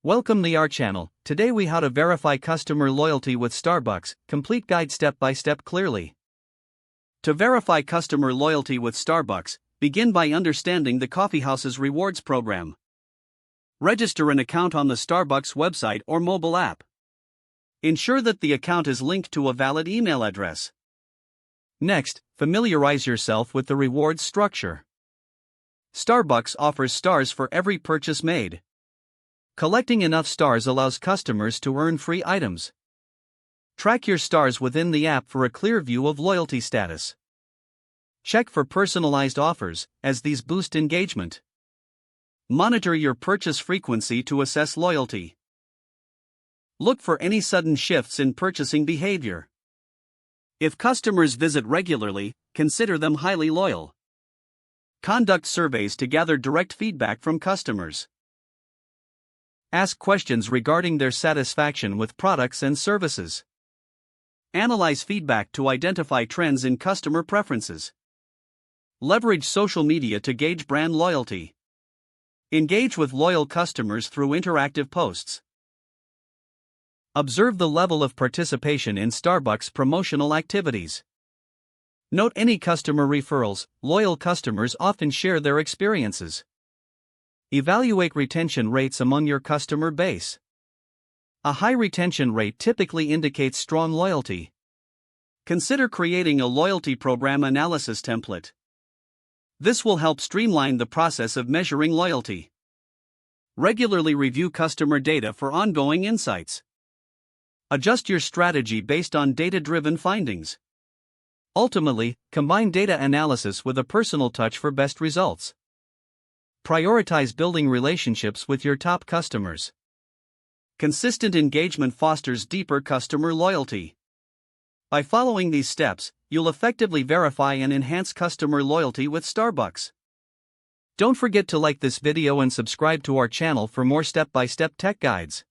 Welcome to our channel. Today we how to verify customer loyalty with Starbucks, complete guide step by step clearly. To verify customer loyalty with Starbucks, begin by understanding the coffeehouse's rewards program. Register an account on the Starbucks website or mobile app. Ensure that the account is linked to a valid email address. Next, familiarize yourself with the rewards structure. Starbucks offers stars for every purchase made. Collecting enough stars allows customers to earn free items. Track your stars within the app for a clear view of loyalty status. Check for personalized offers, as these boost engagement. Monitor your purchase frequency to assess loyalty. Look for any sudden shifts in purchasing behavior. If customers visit regularly, consider them highly loyal. Conduct surveys to gather direct feedback from customers. Ask questions regarding their satisfaction with products and services. Analyze feedback to identify trends in customer preferences. Leverage social media to gauge brand loyalty. Engage with loyal customers through interactive posts. Observe the level of participation in Starbucks promotional activities. Note any customer referrals. Loyal customers often share their experiences. Evaluate retention rates among your customer base. A high retention rate typically indicates strong loyalty. Consider creating a loyalty program analysis template. This will help streamline the process of measuring loyalty. Regularly review customer data for ongoing insights. Adjust your strategy based on data-driven findings. Ultimately, combine data analysis with a personal touch for best results. Prioritize building relationships with your top customers. Consistent engagement fosters deeper customer loyalty. By following these steps, you'll effectively verify and enhance customer loyalty with Starbucks. Don't forget to like this video and subscribe to our channel for more step-by-step tech guides.